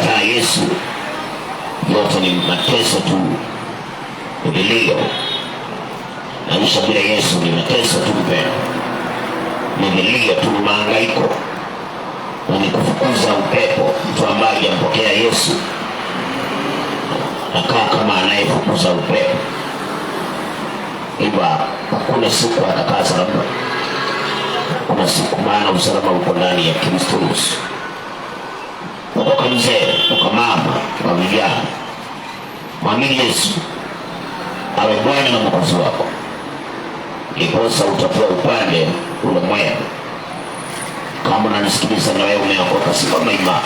kumkataa Yesu, yote ni mateso tu, vilio. Maisha bila Yesu ni mateso tu mpendwa, ni vilio tu, mahangaiko, ni kufukuza upepo. Mtu ambaye hajampokea Yesu anakaa kama anayefukuza upepo. Hivyo hakuna siku atakaa salama. Kuna siku, maana usalama uko ndani ya Kristo Yesu. Kwa mzee, kwa mama, kwa vijana, mwamini Yesu awe Bwana na Mwokozi wako, ndiposa utakuwa upande ule mwema. Kama unanisikiliza na wewe umeokoka, simama imara,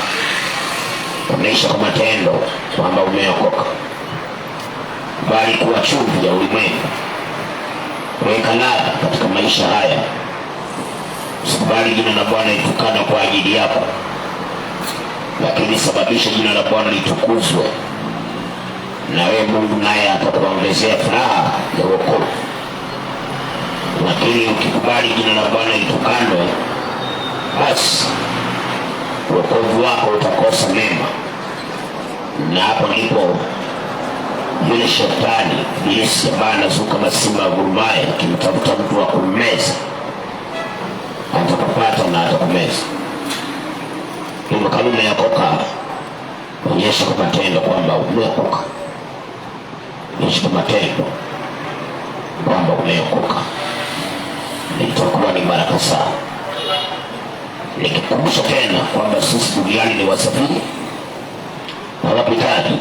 onyesha kwa matendo kwamba umeokoka, bali kuwa chumvi ya ulimwengu. Weka ladha katika maisha haya. Usikubali jina la Bwana litukane kwa ajili yako, lakini sababisha jina la Bwana litukuzwe, na wewe Mungu naye atakuongezea furaha ya wokovu. Lakini ukikubali jina la Bwana litukanwe, basi wokovu wako utakosa mema. Na hapo ndipo yule shetani Ibilisi ambaye anazuka kama simba agurumaye akimtafuta mtu wa kummeza, atakupata na atakumeza. Hivyo kama umeokoka, onyesha kwa matendo kwamba umeokoka. Onyesha kwa matendo kwamba umeokoka. Itakuwa ni baraka sana. Nikikumbusha tena kwamba sisi duniani ni wasafiri na wapitaji.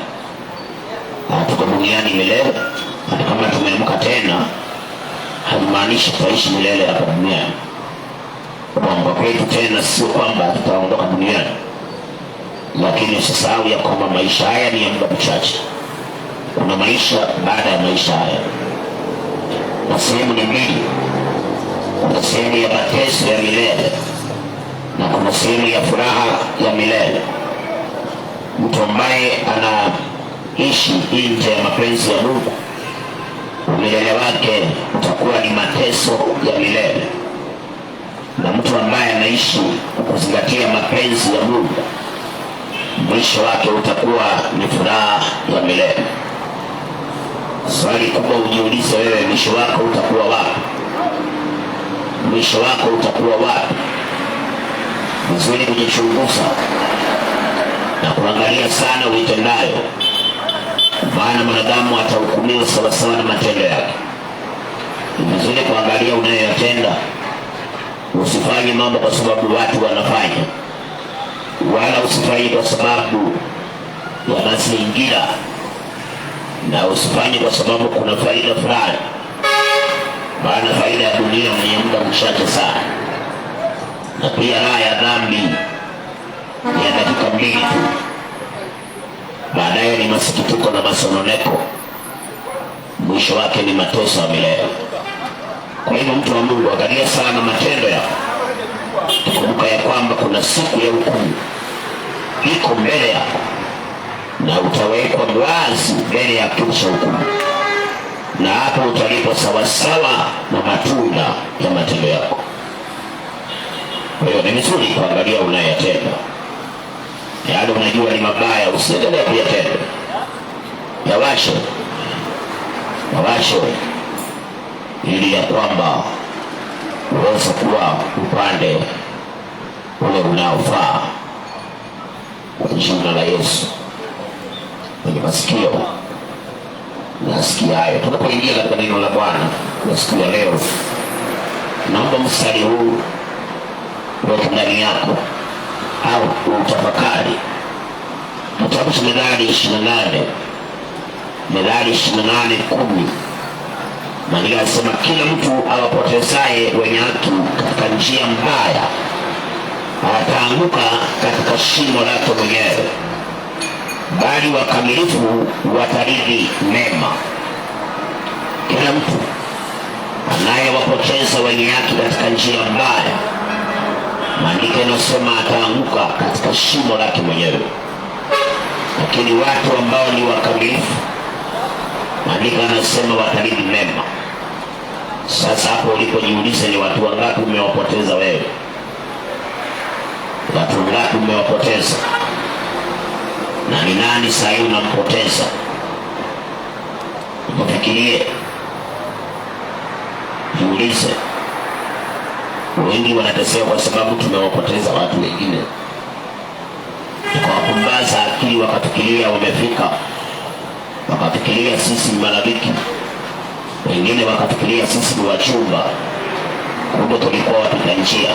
Tuko duniani milele, hata kama tumeamka tena haimaanishi tutaishi milele hapa duniani. Kwamba kwetu tena sio kwamba tutaondoka duniani, lakini usisahau ya kwamba maisha haya ni ya muda mchache. Kuna maisha baada ya maisha haya, na sehemu ni mbili. Kuna sehemu ya mateso ya milele na kuna sehemu ya furaha ya milele. Mtu ambaye anaishi nje ya mapenzi ya Mungu, milele wake utakuwa ni mateso ya milele. Na mtu ambaye anaishi kuzingatia mapenzi ya Mungu, mwisho wake utakuwa ni furaha ya milele. Swali kubwa ujiulize wewe, mwisho wako utakuwa wapi? Mwisho wako utakuwa wapi? Vizuri kujichunguza na kuangalia sana uitendayo, maana mwanadamu atahukumiwa sawasawa na matendo yake. Vizuri kuangalia unayoyatenda. Usifanye mambo kwa sababu watu wanafanya, wala usifanye kwa sababu ya mazingira, na usifanye kwa sababu kuna faida fulani, maana faida ya dunia ni muda mchache sana, na pia raha ya dhambi ya dakika mbili tu, baadaye ni masikitiko na masononeko, mwisho wake ni mateso ya milele. Kwa hivyo mtu wa Mungu, angalia sana matendo yako. Kumbuka ya kwamba kuna siku ya hukumu iko mbele yako, na utawekwa wazi mbele ya kiti cha hukumu, na hapo utalipwa sawasawa na matunda ya matendo yako. Kwa hiyo ni vizuri kuangalia unayotenda. Yale unajua ni mabaya, usiendelee kuyatenda. Yawashe ili ya kwamba uweze kuwa upande ule unaofaa. Kwa jina la Yesu. Kwenye masikio nasikia hayo. Tunapoingia katika neno la Bwana kwa siku ya leo, naomba mstari huu uweke ndani yako au utafakari. Kitabu cha Methali 28, Methali 28:10. Maandiko yanasema, kila mtu awapotezaye wenye haki katika njia mbaya ataanguka katika shimo lake mwenyewe, bali wakamilifu watarithi mema. Kila mtu anayewapoteza wenye haki katika njia mbaya, maandiko yanasema ataanguka katika shimo lake mwenyewe. Lakini watu ambao ni wakamilifu, maandiko yanasema watarithi mema. Sasa hapo ulipojiuliza, ni watu wangapi umewapoteza wewe? Watu wangapi umewapoteza? Na ni nani sahi unampoteza? Ufikirie, jiulize. Wengi wanateseka kwa sababu tumewapoteza watu wengine, tukawapumbaza akili, wakatukilia wamefika, wakatukilia sisi ni marafiki, wengine wakatukilia sisi ni wachumba, kumbe tulikuwa wapita njia,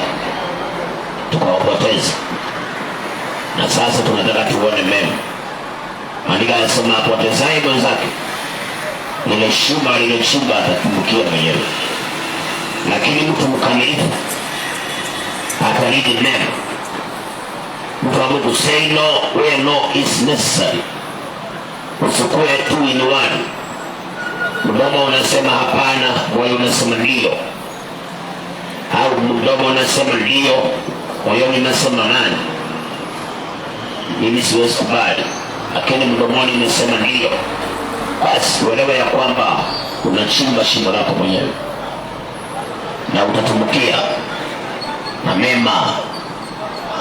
tukawapoteza. Na sasa tunataka tuone mema. Andika anasema apotezaye mwenzake, ile shuma alilochimba atatumbukia mwenyewe, lakini mtu mkamilifu atalidi neno. Mtu wa Mungu, say no where no is necessary. Usikue tu inuani, mdomo unasema hapana, moyo unasema ndio, au mdomo unasema ndio, moyoni unasema nani, mimi siwezi kubali, lakini mdomoni unasema ndio. Basi uelewe ya kwamba unachimba shimo lako mwenyewe na utatumbukia, na mema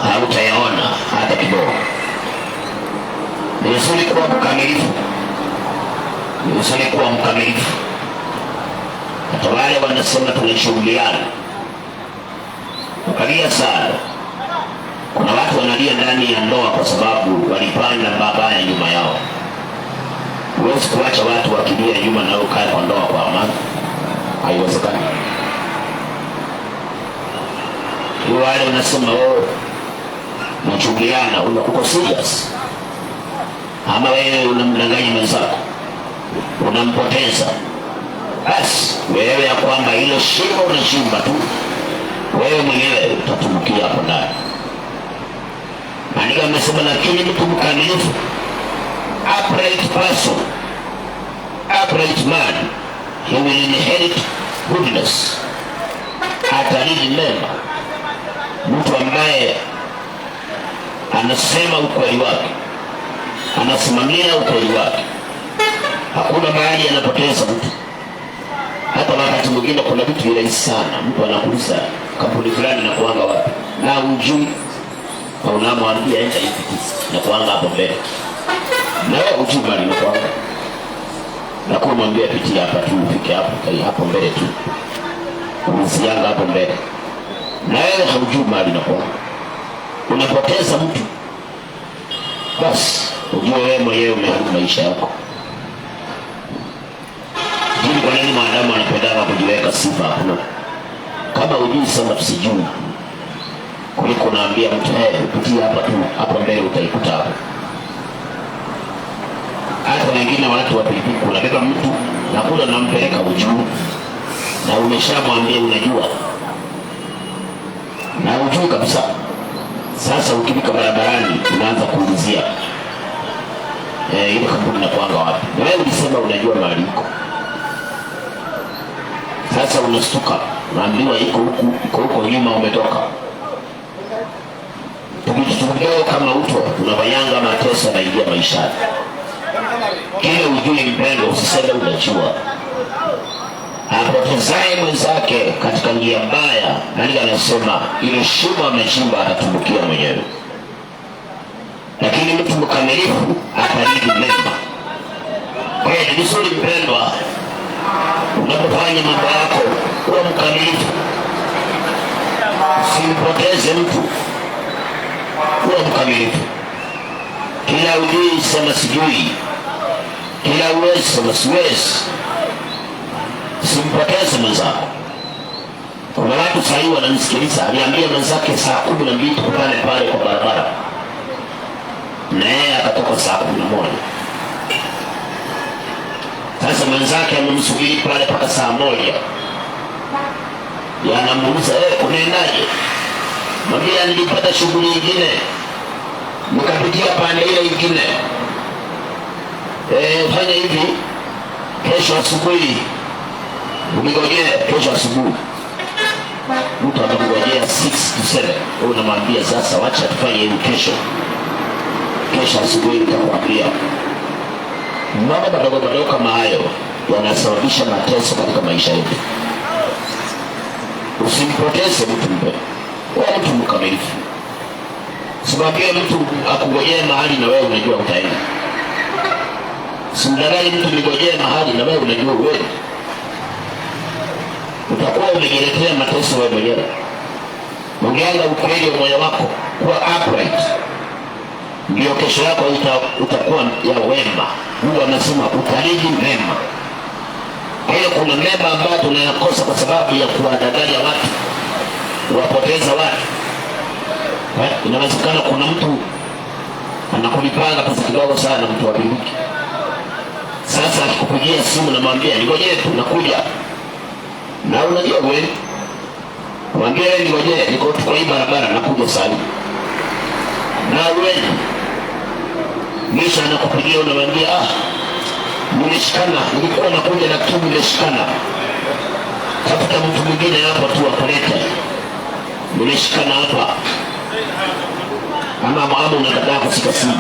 hautayaona hata kidogo. Ni vizuri kuwa mkamilifu, ni vizuri kuwa mkamilifu. Hata wale wanasema tunashughuliana, ukalia sana. Kuna watu wanalia ndani ya ndoa kwa sababu walipanda mabaya nyuma yao. Huwezi kuacha watu wakilia nyuma na ukae kwa ndoa kwa amani, haiwezekani. Wale unasema mchungiana, uko serious, ama wewe unamdanganya mwenzako, unampoteza. Basi wewe ya kwamba hilo shimo unachimba tu, wewe mwenyewe utatumbukia hapo ndani. Andika amesema, lakini mtu mkamilifu, upright person, upright man, he will inherit goodness, atalidi mema. Mtu ambaye anasema ukweli wake, anasimamia ukweli wake, hakuna mahali anapoteza mtu. Hata wakati mwingine kuna vitu virahisi sana, mtu anakuuliza kampuni fulani na kuanga wapi, na hujui, au unamwambia enda hivi na kuanga hapo mbele, na wewe hujui mali na kuanga, na kumwambia pitia hapa tu, ufike hapo mbele tu, usianga hapo mbele, na wewe haujui mali na kuanga, unapoteza mtu. Basi ujue wewe mwenyewe umeharibu maisha yako. Jini kwa nini mwanadamu anapendana kujiweka sifa? Hakuna. Kama ujui sana tusijui, kuliko naambia mtu upitia hapa tu, hapa mbele utaikuta hapo. Hata wengine watu wa pilipili, unabeba mtu na kula nampeleka ujuu, na umeshamwambia unajua, na ujui kabisa. Sasa ukifika barabarani unaanza kuulizia ile kampuni na kuanga wapi, na wewe ulisema unajua mahali iko. Sasa unastuka, unaambiwa iko huko nyuma umetoka. Tukijitungeo kama uto, unavayanga mateso na ingia maishani. Kile ujui mpendo, usiseme unajua. Apotezaye mwenzake katika njia mbaya, nani anasema ile shimo amechimba atatumbukia mwenyewe. Lakini mtu mkamilifu atalidi mema. Kwa hiyo ni vizuri mpendwa, unapofanya mambo yako kuwa mkamilifu, usimpoteze mtu, kuwa mkamilifu. Kila ujui sema sijui, kila uwezi sema siwezi. Simpoteze mwenzako. Kuna watu sahi wananisikiliza, aliambia mwenzake saa 12 tukutane pale kwa barabara, na yeye akatoka saa 11. Sasa mwenzake amemsubiri pale mpaka saa 1. Anamuuliza, unaendaje? Mwambie nilipata shughuli nyingine, nikapitia pande ile nyingine. Fanya hivi, kesho asubuhi unigojea, kesho asubuhi. Mtu atakungojea 6 to 7. Wewe unamwambia sasa wacha tufanye hivi kesho asubuhi nitakwambia. Mambo madogo kama hayo yanasababisha mateso katika maisha yetu. Usimpoteze mtu mbele, wewe mtu mkamilifu. Simwambie mtu akungojee mahali na wewe unajua utaenda. Simdanganye mtu nigojee mahali na wewe unajua wewe utakuwa umejiletea mateso wewe mwenyewe. Ongeanga ukweli wa moyo wako, kuwa upright, ndio kesho yako utakuwa ya wema. Mungu anasema utaliji mema. Kwa hiyo kuna mema ambayo tunayakosa kwa sababu ya kuwadanganya watu, kuwapoteza watu. Inawezekana kuna mtu anakulipanga pesa kidogo sana, mtu wa biliki. Sasa akikupigia simu na mwambia ningojee tu nakuja, na unajua wewe mwambie wewe ningojee, niko kwa hii barabara nakuja sasa. Na wewe Misha anakupigia unamwambia nimeshikana, nilikuwa nakuja lakini nimeshikana, tafuta mtu mwingine hapo tu akulete, nimeshikana hapa. Ama unakataa kusika simu.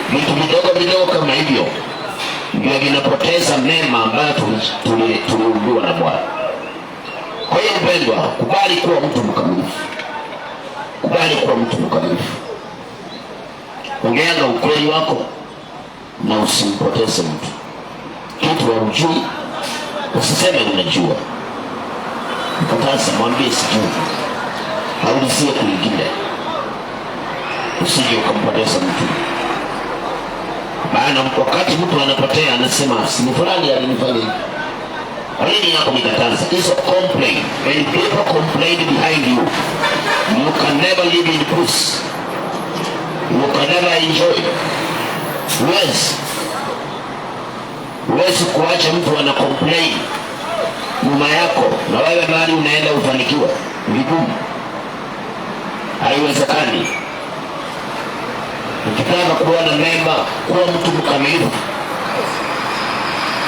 Vitu vidogo kama hivyo ndio vinapoteza mema ambayo tuliumbwa na Bwana. Kwa hiyo mpendwa, kubali kuwa mtu mkamilifu. Kubali kuwa mtu mkamilifu. Ongeanga ukweli wako na usimpoteze mtu. Kitu haujui usiseme unajua. Mkataza mwambie sijui. Haulizie kwingine. Usije ukampoteza mtu. Maana wakati mtu anapotea anasema si fulani alinifanya hivi. Nini yako mikataza? It's a complaint. When people complain behind you, you can never live in peace. You can never enjoy. Huwezi kuacha mtu ana complain nyuma yako na wewe mahali unaenda ufanikiwe. Vigumu. Haiwezekani. Ukitaka kuona mema, kuwa mtu mkamilifu.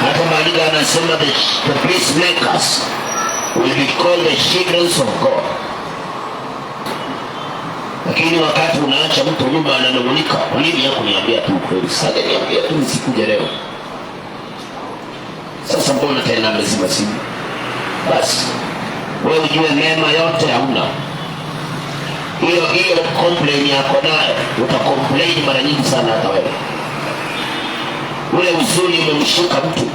Hata Maandiko anasema the peacemakers will be called the children of God. Lakini wakati unaacha mtu nyuma ananung'unika, kwa nini yako niambia tu kweli? Sasa niambia tu nisikuja leo. Sasa mbona tena amezima simu? Basi wewe ujue mema yote hauna. Hiyo complain yako nayo, utacomplain mara nyingi sana hata wewe. Ule huzuni umemshika mtu,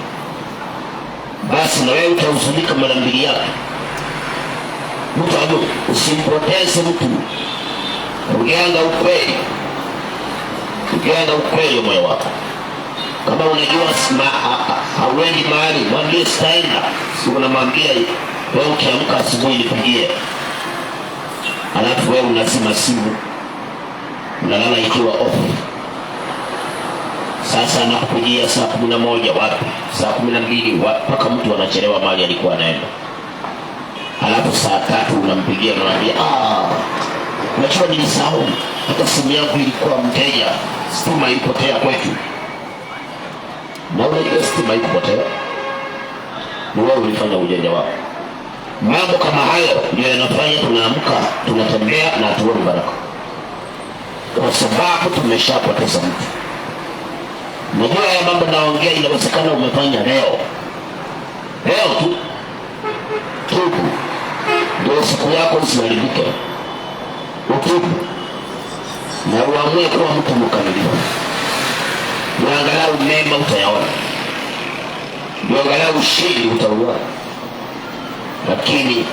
basi na wewe utahuzunika mara mbili yako. Mtu hapo usimpoteze mtu. Ongeanga ukweli. Ongeanga ukweli moyo wako. Kama unajua hauendi mahali, mwambie sitaenda. Si unamwambia wewe ukiamka asubuhi nipigie. Alafu wewe unazima simu, unalala ikiwa off. Sasa anakupigia saa 11 wapi? Saa 12 mpaka mtu anachelewa mahali alikuwa anaenda. Alafu saa 3 unampigia unamwambia unajua nilisahau, hata simu yangu ilikuwa mteja, stima ilipotea kwetu. Na unajua stima ilipotea, ni wewe ulifanya ujanja wako. Mambo kama hayo ndio yanafanya tunaamka, tunatembea na hatuoni baraka. Kwa sababu tumeshapoteza mtu. Najua ya mambo naongea inawezekana umefanya leo. Leo tu. Tubu. Ndio siku yako isiharibike. Utubu. Na uamue kuwa mtu mkamilifu. Ndio angalau mema utayaona. Ndio angalau ushindi utauona. Lakini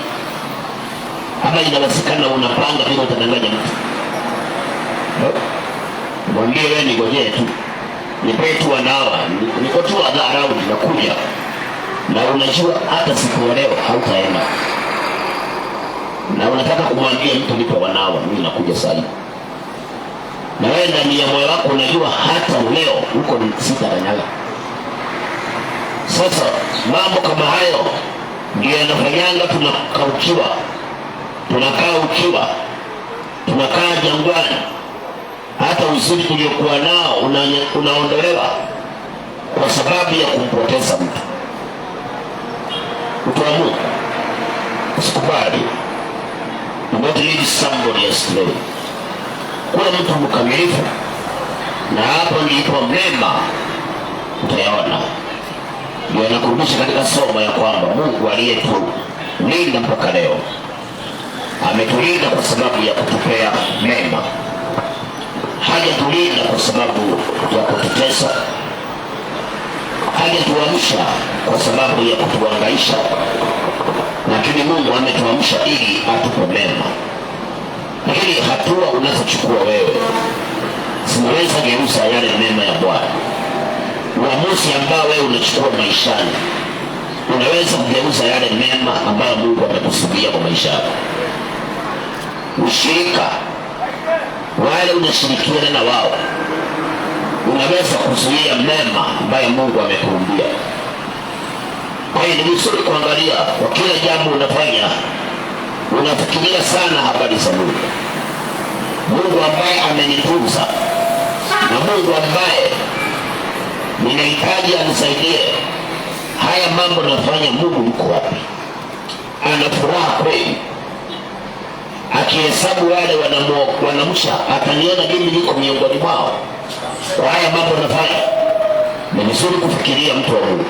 kama inawezekana unapanga bila utadanganya mtu. Mwambie wewe ningojee tu. Nipe tu anawa, niko tu around nakuja. Na unajua hata siku ya leo hautaenda. Na unataka kumwambia mtu nipe wanawa, mimi nakuja sasa. Na wewe ndani ya moyo wako unajua hata leo uko sitaranyaga. Sasa mambo kama hayo ndio yanafanyanga tunakaukiwa. Tunakaa ukiwa. Tunakaa jangwani. Hata uzuri tuliokuwa nao unaondolewa kwa sababu ya kumpoteza mtu. Utuamue. Usikubali. You don't need somebody else today. Kuwa mtu mkamilifu. Na hapo ndipo mema utayaona. Ndio nakurudisha katika somo ya kwamba Mungu aliyetulinda mpaka leo Ametulinda kwa sababu ya kutupea mema, hajatulinda kwa sababu ya kututesa, hajatuamsha kwa sababu ya kutuhangaisha, lakini Mungu ametuamsha ili atupe mema. Lakini hatua unazochukua wewe zinaweza geuza yale mema ya Bwana. Uamuzi ambao wewe unachukua maishani unaweza kugeuza yale mema ambayo Mungu amekusudia kwa maisha yako. Ushirika wale unashirikiana na wao unaweza kuzuia mema ambayo Mungu amekuumbia. Kwa hiyo ni vizuri kuangalia kwa kila jambo unafanya, unafikiria sana habari za Mungu. Mungu ambaye amenitunza na Mungu ambaye ninahitaji anisaidie. Haya mambo nafanya, Mungu yuko wapi? Ana furaha kweli? Akihesabu wale wanamsha, ataniona mimi niko miongoni mwao? Kwa haya mambo nafanya, ni vizuri kufikiria mtu wa Mungu,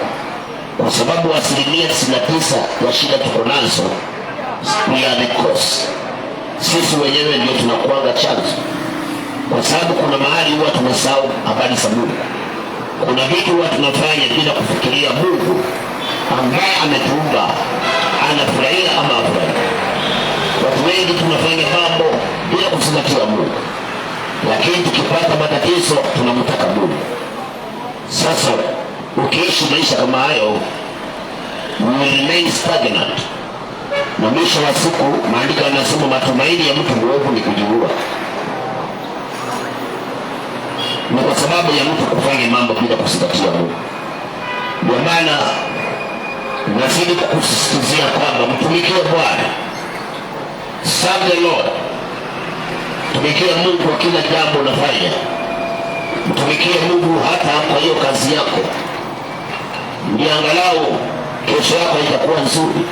kwa sababu 99% ya shida tuko nazo we are the cause. Sisi wenyewe ndio tunakuanga chanzo, kwa sababu kuna mahali huwa tunasahau habari za Mungu. Kuna vitu huwa tunafanya bila kufikiria Mungu ambaye ametuumba anafurahia ama afurahia. Watu wengi tunafanya mambo bila kuzingatia Mungu, lakini tukipata matatizo tunamtaka Mungu. Sasa ukiishi maisha kama hayo, you will remain stagnant, na mwisho wa siku maandiko yanasema matumaini ya mtu mwovu ni kujiua. Ni kwa sababu ya mtu kufanya mambo bila kuzingatia Mungu. Ndio maana nazidi kukusisitizia kwamba mtumikie Bwana, serve the Lord. Tumikia Mungu kwa kila jambo unafanya. Mtumikie Mungu hata kwa hiyo kazi yako, ndio angalau kesho yako itakuwa nzuri.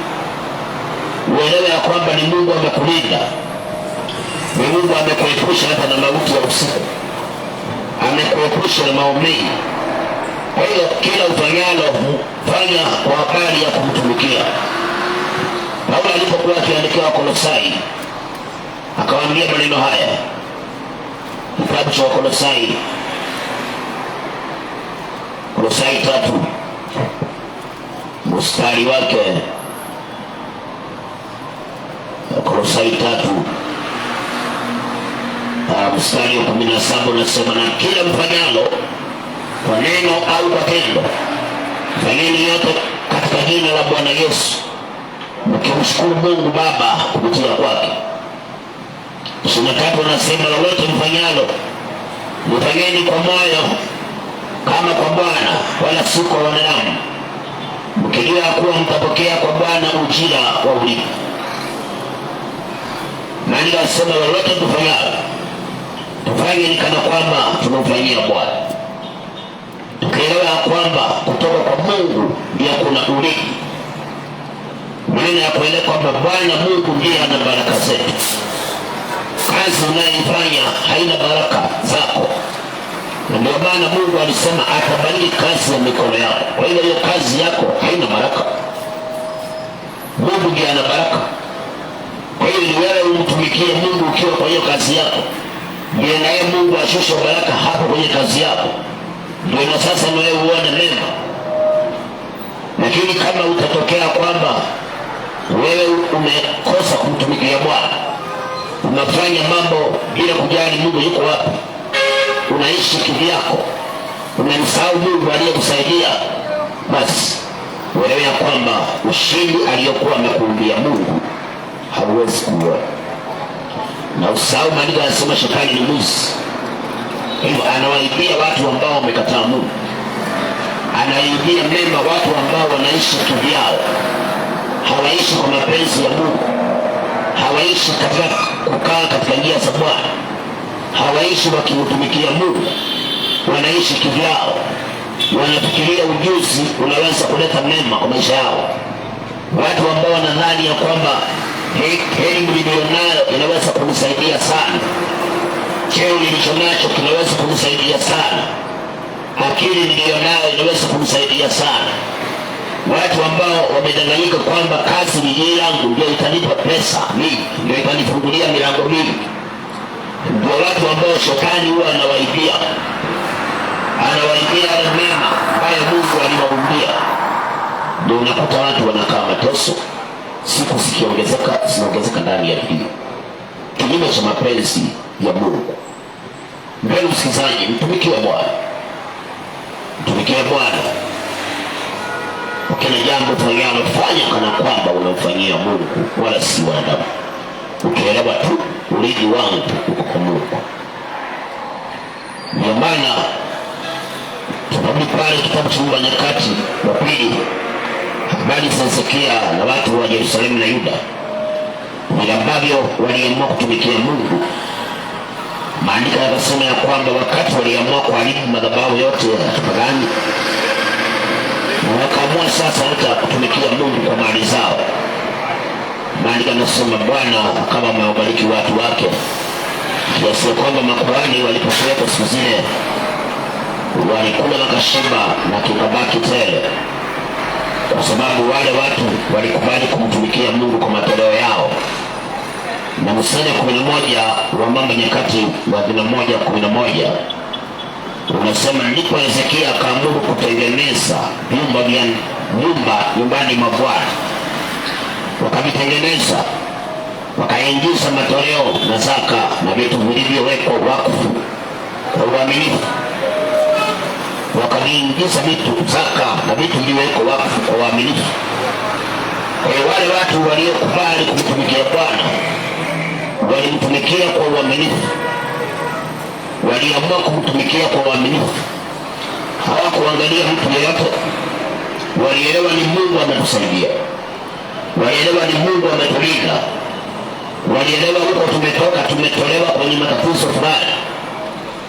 Uelewe ya kwamba ni Mungu amekulinda, ni Mungu amekuepusha hata na mauti ya usiku, amekuepusha na maumivu. Kwa hiyo kila ufanyalo fanya kwa habari ya kumtumikia. Paulo alipokuwa akiandikia Wakolosai akawaambia maneno haya, kitabu cha Wakolosai, Kolosai 3 mstari wake, Kolosai 3 mstari wa 17 unasema, na kila mfanyalo kwa neno au kwa tendo, fanyeni yote katika jina la Bwana Yesu, mkimshukuru Mungu Baba kupitia kwake. 23 unasema, lolote mfanyalo mfanyeni kwa moyo kama kwa Bwana wala si kwa wanadamu, mkijua kuwa mtapokea kwa Bwana ujira wa urithi. Na nikasema lolote tufanyalo tufanye ni kana kwamba tunamfanyia Bwana, tukielewa kwamba kutoka kwa Mungu ndiye kuna urithi. Maana ya kuelewa kwamba Bwana Mungu ndiye ana baraka zetu. Kazi unayoifanya haina baraka zako, na ndio maana Mungu alisema atabariki kazi ya mikono yako. Kwa hiyo hiyo kazi yako haina baraka, Mungu ndiye ana baraka. Kwa hiyo ni wewe umtumikie Mungu ukiwa kwa hiyo kazi yako, ndiye naye Mungu ashushe baraka hapo kwenye kazi yako, ndio na sasa na wewe uone mema. Lakini kama utatokea kwamba wewe umekosa kumtumikia Bwana, unafanya mambo bila kujali Mungu yuko wapi, unaishi kivyako, unamsahau Mungu aliyekusaidia, basi wewe ya kwamba ushindi aliyokuwa amekuumbia Mungu hauwezi kuona. Na usahau maandiko yanasema shetani ni mwizi. Hivyo anawaibia watu ambao wamekataa Mungu, anaibia mema watu ambao wanaishi kivyao, hawaishi kwa mapenzi ya Mungu, hawaishi katika kukaa katika njia za Bwana, hawaishi wakimtumikia Mungu, wanaishi kivyao, wanafikiria ujuzi unaweza kuleta mema kwa maisha yao. Watu ambao wanadhani ya kwamba elimu nilionayo inaweza kunisaidia sana, cheo nilichonacho kinaweza kunisaidia sana, akili nilionayo inaweza kunisaidia sana. watu ambao wamedanganyika kwamba kazi ni yangu ndio itanipa pesa mingi, ndio itanifungulia milango mingi, ndio watu ambao shetani huwa anawaibia yale mema ambayo Mungu aliwaambia. Ndio unakuta watu wanakaa mateso, siku zinaongezeka ndani ya dunia, kinyume cha mapenzi ya Mungu. Mpendwa msikilizaji, mtumikie Bwana. Kila jambo tunalofanya kana kwamba unamfanyia Mungu wala si wanadamu. Ukielewa tu urithi wangu uko kwa Mungu. Ndio maana tunarudi pale kitabu cha Nyakati wa Pili, habari za Hezekia na watu wa Yerusalemu na Yuda, vile ambavyo waliamua kutumikia Mungu. Maandiko yanasema ya kwamba wakati waliamua kuharibu madhabahu yote ya kipagani, wakaamua sasa hata kutumikia Mungu kwa mali zao. Maandiko yanasema Bwana kama amewabariki watu wake, kiasi kwamba makuhani walipokuwepo siku zile walikula makashiba na kikabaki tele, kwa sababu wale watu walikubali kumtumikia Mungu kwa matoleo yao. Na mstari 11 wa Mambo ya Nyakati wa 11:11 unasema, ndipo Hezekia akaamuru kutengeneza nyumbani mwa Bwana. Wakavitengeneza, wakaingiza matoleo na zaka na vitu vilivyowekwa wakfu kwa uaminifu. Wakaviingiza vitu zaka na vitu vilivyowekwa wakfu kwa uaminifu. Kwa hiyo wale watu waliokubali kumtumikia Bwana walimtumikia kwa uaminifu, waliamua kumtumikia kwa uaminifu. Hawakuangalia mtu yeyote. Walielewa ni Mungu ametusaidia, walielewa ni Mungu ametulinda, walielewa huko tumetolewa kwenye matatizo fulani.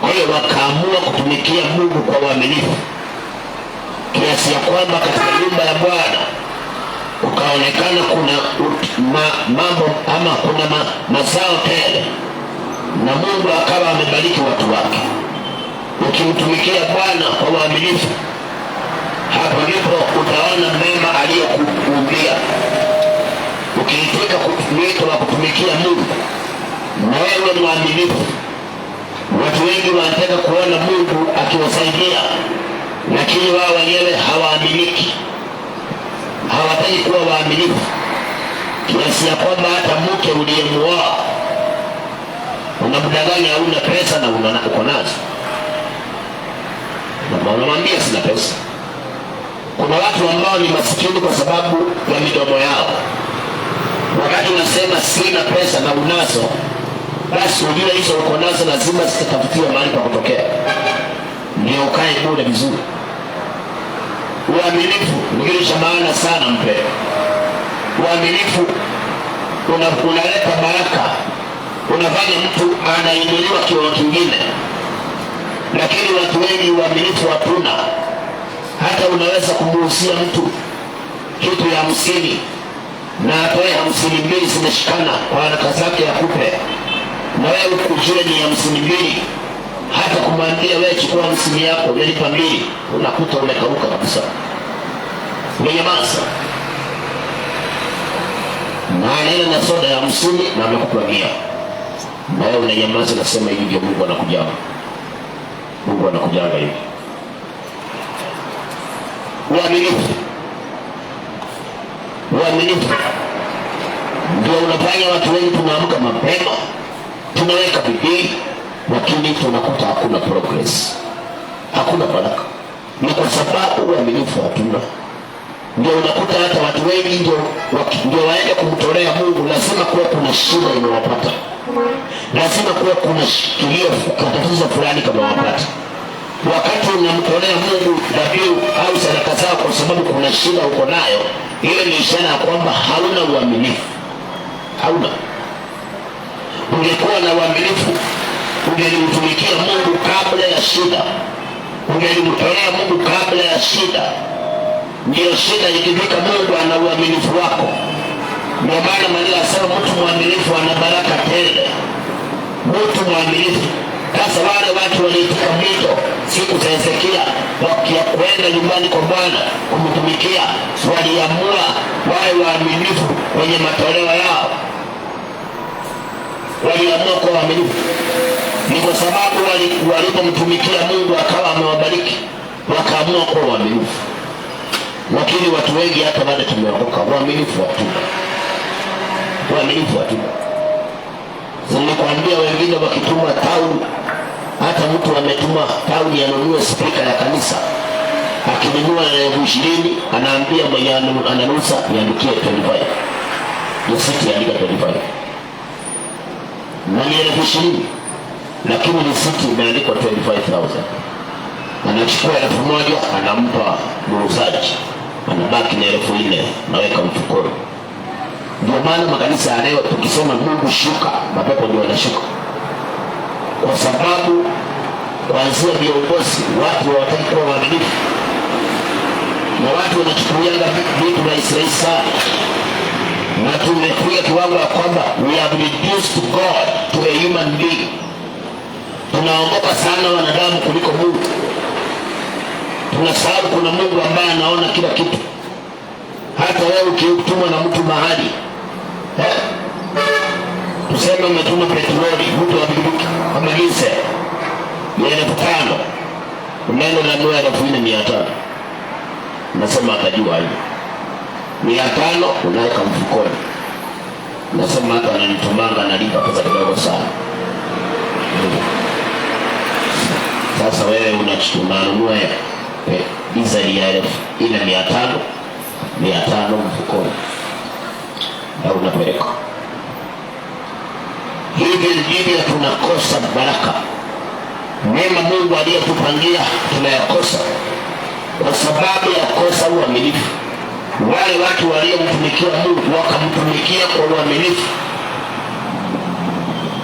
Kwa hiyo wakaamua kutumikia Mungu kwa uaminifu, kiasi ya kwamba katika nyumba ya Bwana ukaonekana kuna mambo ama kuna mazao tele, na Mungu akawa amebariki watu wake. Ukimtumikia Bwana kwa uaminifu, hapo ndipo utaona mema aliyokuumbia. Ukiitika mwito wa kutumikia Mungu na wewe mwaminifu, watu wengi wanataka kuona Mungu akiwasaidia, lakini wao wenyewe hawaaminiki, hawataki kuwa waaminifu, kiasi ya kwamba hata mke uliyemuoa unamdanganya hauna pesa na uko nazo, na unamwambia sina pesa. Kuna watu ambao ni masikini kwa sababu ya midomo yao. Wakati unasema sina pesa na unazo, basi ujue hizo uko nazo lazima zitafutiwa mahali pa kutokea, ndio ukae bure vizuri. Uaminifu ni kitu cha maana sana mpendwa. Uaminifu unaleta baraka, unafanya mtu anainuliwa kiwango kingine. Lakini watu wengi uaminifu hatuna. Hata unaweza kumuhusia mtu kitu ya 50 na atoe 52 zimeshikana kwa haraka zake ya kupe, na wewe ukujue ni 52. Hata kumwambia wewe chukua 50 yako yalipa 2, unakuta umekauka kabisa, umenyamaza. Na anaenda na soda ya 50 na amekupa 100, na wewe unanyamaza, nasema hivi ndio Mungu anakujaga. Mungu anakujaga hivi. Uaminifu ndio unafanya watu wengi tunaamka mapema, tunaweka bidii, lakini tunakuta hakuna progress, hakuna baraka. Ni kwa sababu uaminifu hatuna. Ndio unakuta hata watu wengi ndio waende kumtolea Mungu, lazima kuwa kuna shida inawapata, lazima kuwa kuna kilio, tatizo fulani kama wapata. Wakati unamtolea Mungu dhabihu au sadaka zako kwa sababu kuna shida uko nayo, ile ni ishara ya kwamba hauna uaminifu. Hauna. Ungekuwa na uaminifu, ungelimtumikia Mungu kabla ya shida, ungelimtolea Mungu kabla ya shida. Ndio shida ikifika, Mungu ana uaminifu wako. Ndio maana Maria asema mtu mwaminifu ana baraka tele. Mtu mwaminifu. Sasa wale watu waliitika mwito siku za Hezekia kwenda nyumbani kwa Bwana kumtumikia, waliamua wawe waaminifu kwenye matoleo yao. Waliamua kuwa waaminifu. Ni kwa sababu walipomtumikia Mungu akawa amewabariki, wakaamua kuwa waaminifu. Lakini watu wengi hata baada tumeokoka, waaminifu hatuna. Waaminifu hatuna. Nilikwambia wengine wakituma tauni, hata mtu ametuma tauni anunue spika ya kanisa, akinunua na 20,000 anaambia mwenye ananusa niandikie 25. Risiti andika 25. Na ni 20,000, lakini risiti imeandikwa 25,000. Anachukua 1,000 anampa muuzaji, anabaki na 4,000 naweka mfukoni. Ndio maana makanisa leo tukisema Mungu shuka, mapepo ndio yanashuka. Kwa sababu kuanzia viongozi watu hawataki kuwa waaminifu, na watu wanachukulianga vitu rahisi sana, na tumefika kiwango ya kwamba we have reduced God to a human being. Tunaogopa sana wanadamu kuliko Mungu. Tunasahau kuna Mungu ambaye anaona kila kitu. Hata wewe ukitumwa na mtu mahali, tuseme umetuma petroli, mtu wa pikipiki kama gise ya 5,000, unaenda na ndoa ya 4,500, nasema atajua hiyo 500 unaweka mfukoni, nasema hata ananitumanga analipa pesa kidogo sana. Sasa wewe unanunua diesel ya 500 mfukoni na unapeleka. Hivi ndivyo tunakosa baraka. Mema Mungu aliyotupangia tunayakosa kwa sababu ya kosa uaminifu. Wale watu waliomtumikia Mungu wakamtumikia kwa uaminifu.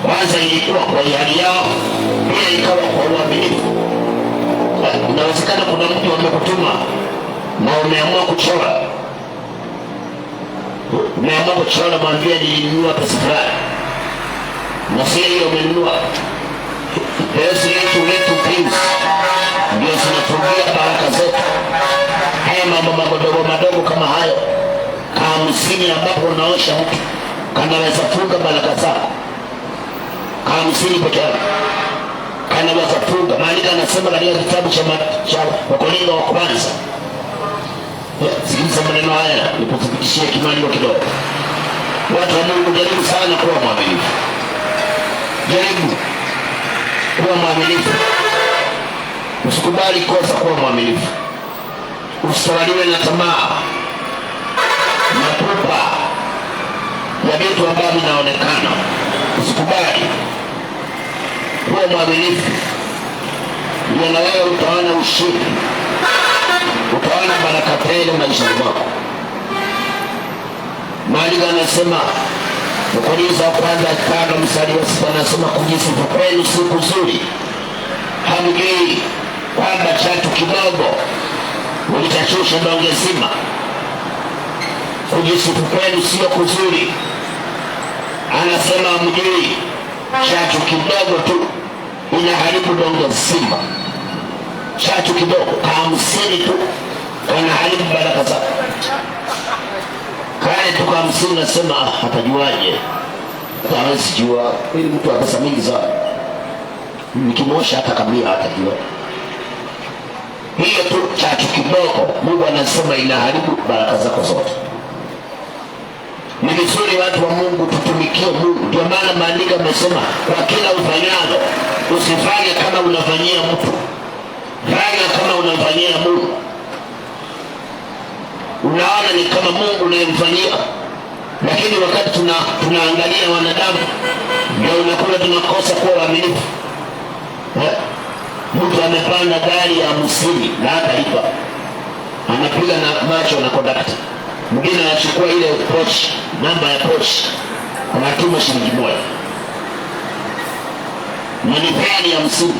Kwanza ilikuwa kwa hiari yao, pia ikawa kwa uaminifu. Inawezekana kuna mtu amekutuma na umeamua kuchora. Umeamua kuchora, mwambie nilinunua pesa fulani, na sio ile umenunua. Pesa yetu things ndio zinafungia baraka zetu. Haya mambo madogo kama hayo, kama msini ambapo unaosha mtu, kanaweza funga baraka zako. Kama msini peke yake kanaweza funga. Maandiko anasema katika kitabu cha Wakorintho wa kwanza, sikiliza maneno haya nikuthibitishie kimaandiko kidogo. Watu wa Mungu, jaribu sana kuwa mwaminifu. Jaribu kuwa mwaminifu. Usikubali kosa, kuwa mwaminifu. Usitawaliwe na tamaa na pupa ya vitu ambavyo vinaonekana. Usikubali. Kuwa mwaminifu. Ndio na wewe utaona ushindi. Utaona baraka tele maishani mwako. Maandiko yanasema, Wakorintho wa kwanza 5:6 anasema, kujisifu kwenu si kuzuri. Hamjui kwamba chatu kidogo ulichachusha donge zima? Kujisifu kwenu sio kuzuri. Anasema hamjui chatu kidogo tu inaharibu donge zima. Chatu kidogo kama 50 tu inaharibu baraka zako. Kale tu kama 50 nasema hatajuaje? Hawezi jua. Ili mtu wa pesa mingi sana, nikimosha hata kamia hatajua. Hiyo tu chatu kidogo, Mungu anasema inaharibu baraka zako zote. Ni vizuri watu wa Mungu tutumikie Mungu. Ndio maana maandiko yamesema, kwa kila ufanyalo usifanye kama unafanyia mtu, fanya kama unamfanyia Mungu. Unaona ni kama Mungu unayemfanyia, lakini wakati tunaangalia wanadamu, ndio unakuwa tunakosa kuwa waaminifu. Mtu amepanda gari ya 50 na hatalipa, anapiga na macho na kondakta. Mwingine anachukua ile pochi, namba ya pochi, anatuma $1 na ni gari ya 50,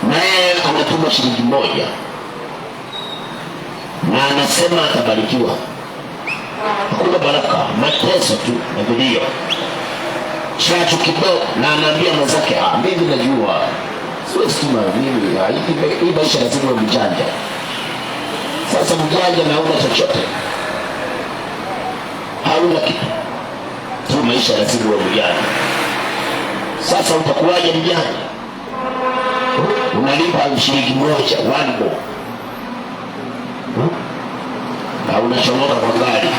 na yeye anatuma $1 na anasema atabarikiwa. Hakuna baraka, mateso tu na vilio. Chachu kidogo, na anaambia mwenzake, mimi najua Stima mimi hii maisha lazima mjanja. Sasa mjanja na hauna chochote, hauna kitu tu, maisha lazima mjanja. Sasa utakuwaje mjanja? Unalipa shilingi moja wanbo na unachomoka kwa gari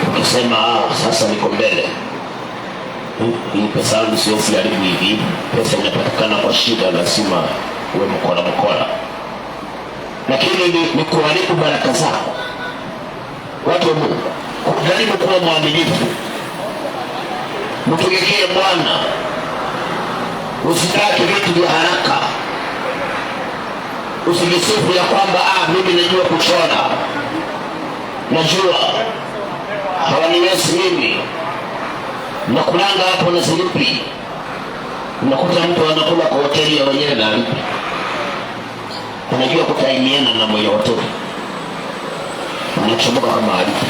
ukisema sasa niko mbele. Hii pesa yangu siwezi haribu hivi. Pesa inapatikana kwa shida, lazima uwe mkola. Lakini ni kuharibu baraka zako. Watu wa Mungu, jaribu kuwa mwaminifu, mtumikie Bwana, usitaki vitu vya haraka. Usijisifu ya kwamba mimi najua kuchora, najua hawaniwezi mimi, nakulanga hapo na silipi. Unakuta mtu anakula kwa hoteli ya wenyewe na alipi, unajua kutaimiana na mwenye hoteli, unachomoka kama alipi.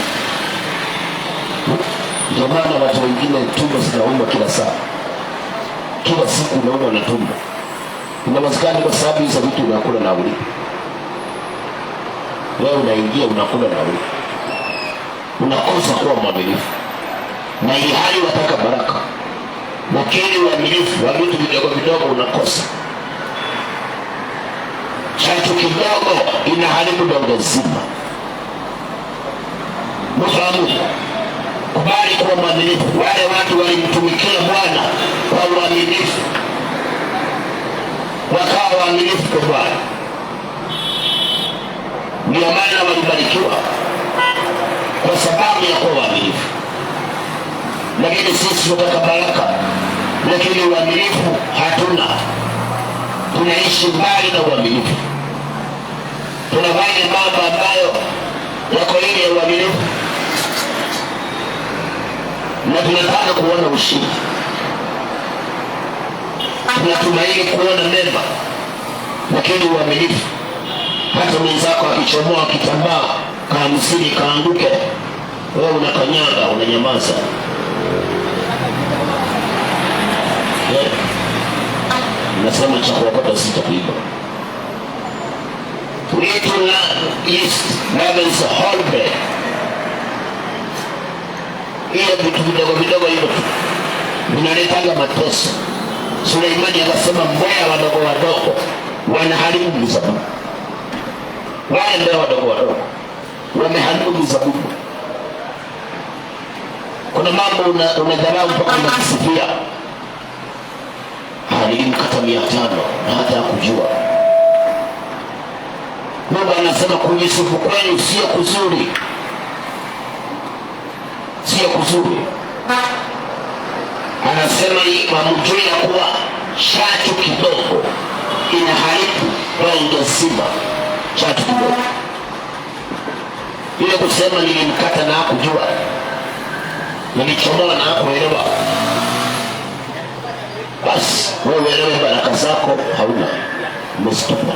Ndio maana watu wengine tumbo zinauma kila saa, kila siku unauma na tumbo. Inawezekana kwa sababu hizo vitu unakula na ulipi. Wewe unaingia unakula na ulipi, unakosa kuwa mwaminifu. Na ili hali wataka baraka, lakini uaminifu wa vitu vidogo vidogo unakosa. Chachu kidogo inaharibu dongo zima. Mfahamu, kubali kuwa mwaminifu. Wale watu walimtumikia Bwana kwa uaminifu, wakawa waaminifu kwa Bwana, ndio maana walibarikiwa kwa sababu ya kuwa waaminifu. Lakini sisi tunataka baraka, lakini uaminifu hatuna. Tunaishi mbali na uaminifu, tunafanya mambo ambayo yako nje ya uaminifu, na tunataka kuona ushindi, tunatumaini kuona mema, lakini uaminifu. Hata mwenzako akichomoa kitambaa kahamsini kaanguke, wewe unakanyaga, unanyamaza. Nasema cha kuokota sitakuiba. Little love is a whole bread. Hiyo vitu vidogo hivyo vinaletaga mateso. Suleimani akasema mbweha wadogo wanaharibu mizabibu. Wale mbweha wadogo wameharibu mizabibu. Kuna mambo unadharau mpaka unakisifia. Nilimkata 500 na hata kujua. Mungu anasema kujisifu kwenu sio kuzuri, sio kuzuri. Anasema hamjui ya kuwa chachu kidogo inaharibu dongo zima. Chachu kidogo ile kusema nilimkata na kujua, nilichomoa na kuelewa, basi wewe elewe baraka zako hauna, umesitupa.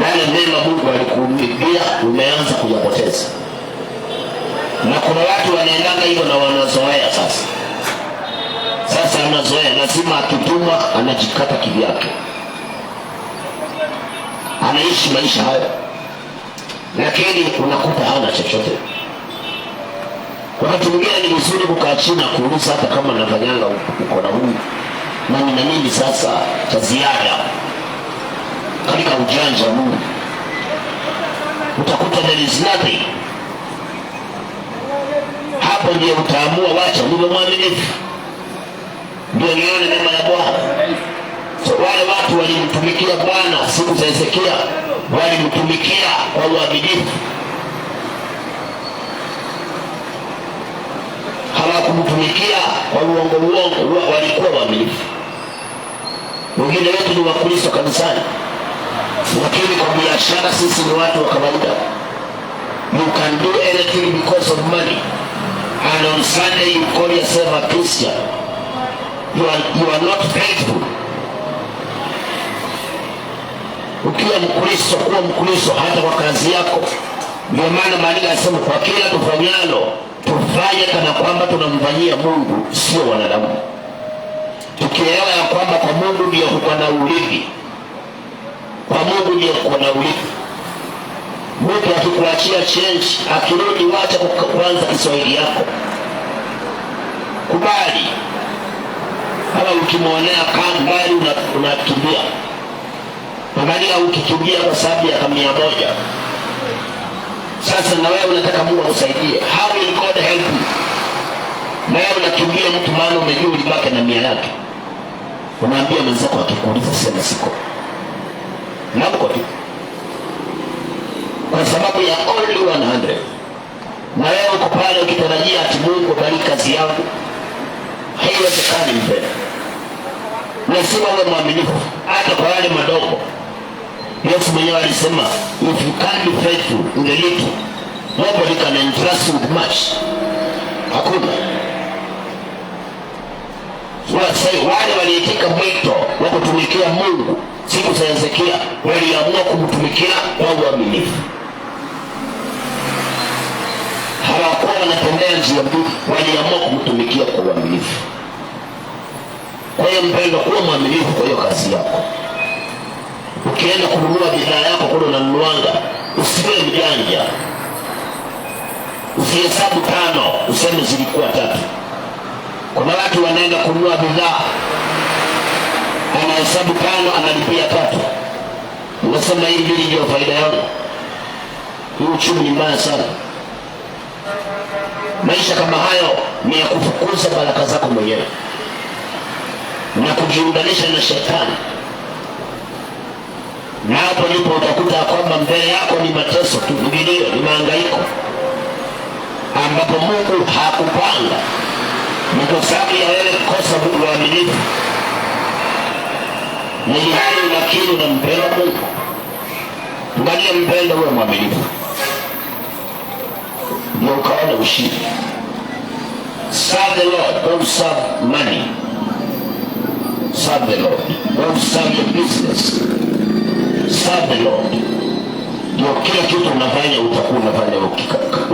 Yale mema Mungu alikuumbia umeanza kuyapoteza. Na kuna watu wanaendanga hivyo na wanazoea sasa. Sasa anazoea, lazima akitumwa anajikata kivyake, anaishi maisha hayo, lakini unakuta hana chochote. Wakati mwingine ni vizuri kukaa chini na kuuliza, hata kama nafanyanga uko na huyu na nina nini sasa cha ziada katika ujanja huu, utakuta there is nothing. Hapo ndio utaamua, wacha niwe mwaminifu ndio nione neema ya Bwana. So wale watu walimtumikia Bwana siku za Hezekia, walimtumikia kwa uaminifu, hawakumtumikia kwa uongo, walikuwa waaminifu. Wengine wetu ni Wakristo kanisani, lakini kwa biashara sisi ni watu wa kawaida. You can do anything because of money, and on Sunday you call yourself a Christian. You are not faithful. Ukiwa Mkristo, kuwa Mkristo hata kwa kazi yako. Ndio maana Maandiko yanasema kwa kila tufanyalo tufanye kana kwamba tunamfanyia Mungu, sio wanadamu. Tukielewa ya kwamba kwa Mungu Mungu ndio kuko na urithi. Kwa Mungu ndio kuko na urithi. Mungu akikuachia change, akirudi wacha kuanza Kiswahili yako. Kubali. Kama ukimwonea kambali unakimbia. Angalia ukikimbia kwa sababu ya 100. Sasa na wewe unataka Mungu akusaidie. How will God help you? Na wewe unakimbia mtu maana umejua ulibaki na 100 yake. Unaambia mwenzako akikuuliza sema siko. Napo tu. Kwa sababu ya only 100. Na wewe uko pale ukitarajia ati Mungu bariki kazi yangu. Haiwezekani mpendwa. Lazima uwe mwaminifu hata kwa wale madogo. Yesu mwenyewe alisema, if you can't be faithful in the little, nobody can entrust you with much. Hakuna. Wale waliitika mwito wa kutumikia Mungu siku za Hezekia waliamua kumtumikia kwa uaminifu. Hawakuwa wanatembea njia mbili, waliamua kumtumikia kwa uaminifu. Kwa hiyo mpendwa, kuwa mwaminifu kwa hiyo kazi yako. Ukienda kununua bidhaa yako kule unanunuanga, usiwe mjanja. Usihesabu 5, useme zilikuwa 3. Kuna watu wanaenda kununua bidhaa, anahesabu 5, analipia 3. Unasema hii mbili ndio faida yangu. Hii uchumi ni mbaya sana. Maisha kama hayo ni ya kufukuza baraka zako mwenyewe na kujiunganisha na shetani. Na hapo ndipo utakuta kwamba mbele yako ni mateso tu, ni mahangaiko ambapo Mungu hakupanga. Ni kwa sababu ya wewe kosa uaminifu. Na hali lakini unampenda Mungu. Angalia mpenda uwe mwaminifu. Ndio ukaona ushindi. Serve the Lord, don't serve money. Serve the Lord. Don't serve your business. Serve the Lord. Ndio kila kitu unafanya utakuwa unafanya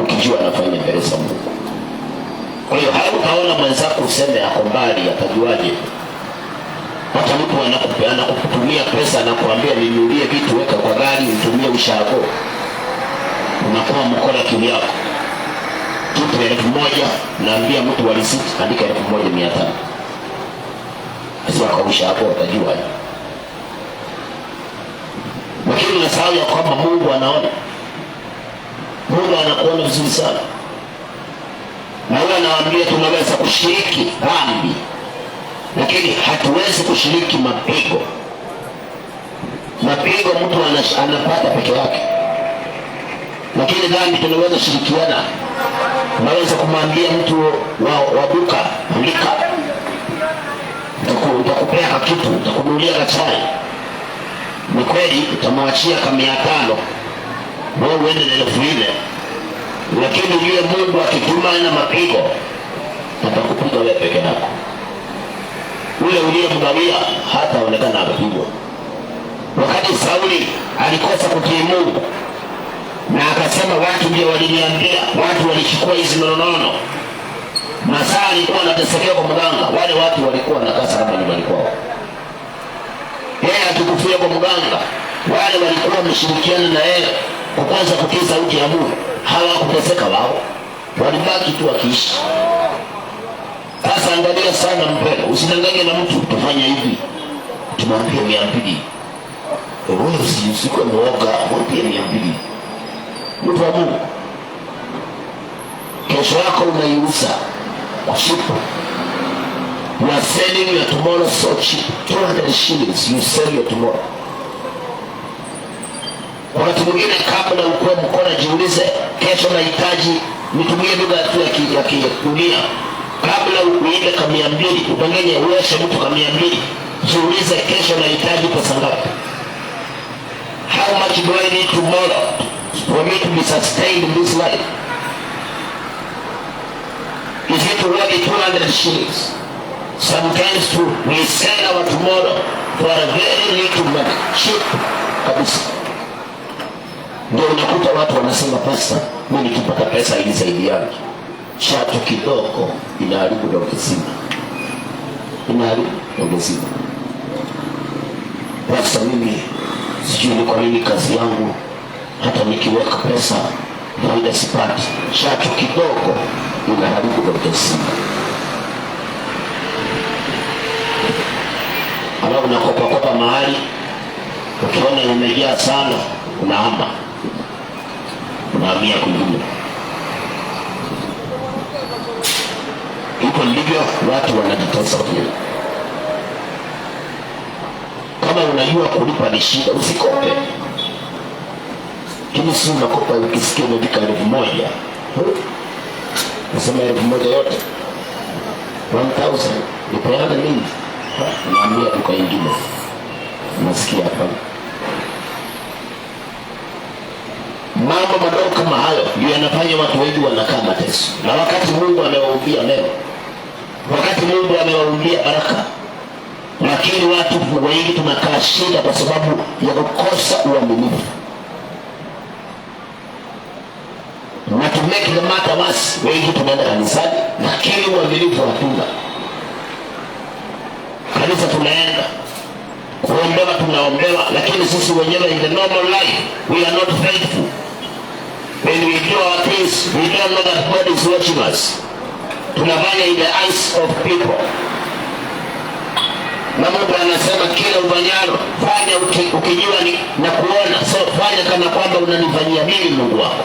ukijua unafanya mbele za Mungu. Kwa hiyo hautaona mwenzako useme yako mbali, atajuaje? Hata mtu anakupeana kukutumia pesa na kuambia ninunulie vitu weka kwa gari utumie ushago. Unakuwa mkora kivyako. Kitu 1,000 naambia mtu wa receipt andika 1,500. Sasa kwa ushago utajuaje? Lakini unasahau ya kwamba Mungu anaona. Mungu anakuona vizuri sana. Na wewe anawaambia tunaweza kushiriki dhambi, lakini hatuwezi kushiriki mapigo. Mapigo mtu anapata peke yake, lakini dhambi tunaweza shirikiana. Unaweza kumwambia mtu wa duka andika, utakupea kitu, utakununulia chai. Ni kweli utamwachia kama 500, wewe uende na 4,000. Lakini yule Mungu akituma na mapigo atakupiga wewe peke yako. Ule uliyemgawia hataonekana amepigwa. Wakati Sauli alikosa kutii Mungu na akasema watu ndio waliniambia, watu walichukua hizi nono. Na saa alikuwa anatesekea kwa mganga, wale watu walikuwa wanakasa kama nyumbani kwao. Yeye akikufia kwa mganga, wale walikuwa wameshirikiana na yeye kwanza kutii sauti ya Mungu. Hawakuteseka wao, walibaki tu wakiishi. Sasa angalia sana mpendwa, usidanganye na mtu tufanya hivi, tumwambie 200. Wewe usikuwe mwoga, mwambie 200. Mtu wa Mungu, kesho yako unaiuza kwa shipo. You are selling your tomorrow so cheap. 200 shillings you sell your tomorrow. Wakati mwingine kabla ukuwe mkona jiulize, kesho nahitaji nitumie lugha tu ya kidunia. Kabla uibe kama 200, upangenye uweshe mtu kama 200, jiulize kesho nahitaji pesa ngapi? How much do I need tomorrow for me to be sustained in this life? Is it already 200 shillings? Sometimes we sell our tomorrow for a very little money. Cheap kabisa. Ndio unakuta watu wanasema pesa, mimi nikipata pesa ili zaidi yangu. Chato kidogo inaharibu ndio kisima. Inaharibu ndio kisima. Sasa mimi sijui ni kwa nini kazi yangu hata nikiweka pesa faida sipati, chachu kidogo inaharibu kabisa. Alafu unakopa mahali, ukiona imejaa sana unahama, unahamia kwingine. Hivyo ndivyo watu wanajitesa pia. Kama unajua kulipa ni shida, usikope. Kini si unakopa ukisikia umefika 1,000. Nasema 1,000 yote 1,000 nipeana nini? Naambia duka ingine. Unasikia hapa. Mambo madogo kama hayo ndio yanafanya watu wengi wanakaa mateso. Na wakati Mungu amewaambia leo, wakati Mungu amewaambia baraka, lakini watu wengi tunakaa shida kwa sababu ya kukosa uaminifu. Na to make the matter worse, wengi tunaenda kanisani lakini uaminifu hatuna. Kanisa tunaenda kuombewa, tunaombewa, lakini sisi wenyewe in the normal life we are not faithful. When we do our things, we don't know that God is watching us. Tunafanya in the eyes of people. Na Mungu anasema kila ufanyalo fanya ukijua ni na kuona. So fanya kana kwamba unanifanyia mimi Mungu wako.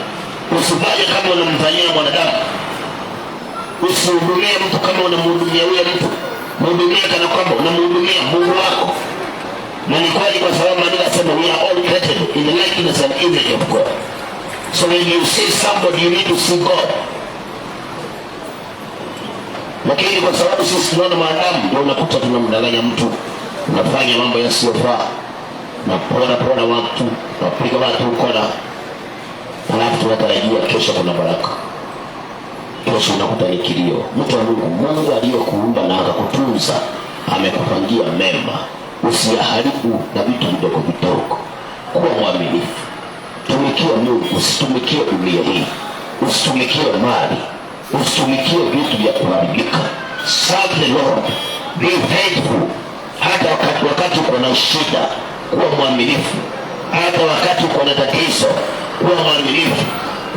Usifanye kama unamfanyia mwanadamu. Usihudumie mtu kama unamhudumia huyo mtu. Mhudumie kana kwamba unamhudumia Mungu wako. Na ni kweli, kwa sababu Mungu anasema we are all created in the likeness and image of God. So when you see somebody, you need to see God. Lakini kwa sababu sisi tunaona maadamu, ndio unakuta tunamdanganya mtu, unafanya mambo yasiyofaa, na pora watu, napiga watu ukona, alafu tunatarajia kesho kuna baraka. Kesho unakuta ni kilio. Mtu wa Mungu, Mungu aliyokuumba na akakutunza amekupangia mema. Usiyaharibu na vitu vidogo vidogo. Kuwa mwaminifu. Tumikia Mungu, usitumikie dunia hii. Usitumikie mali. Usitumikie vitu vya kuharibika. Serve the Lord. Be faithful. Hata wakati uko na shida, kuwa mwaminifu. Hata wakati uko na tatizo, kuwa mwaminifu.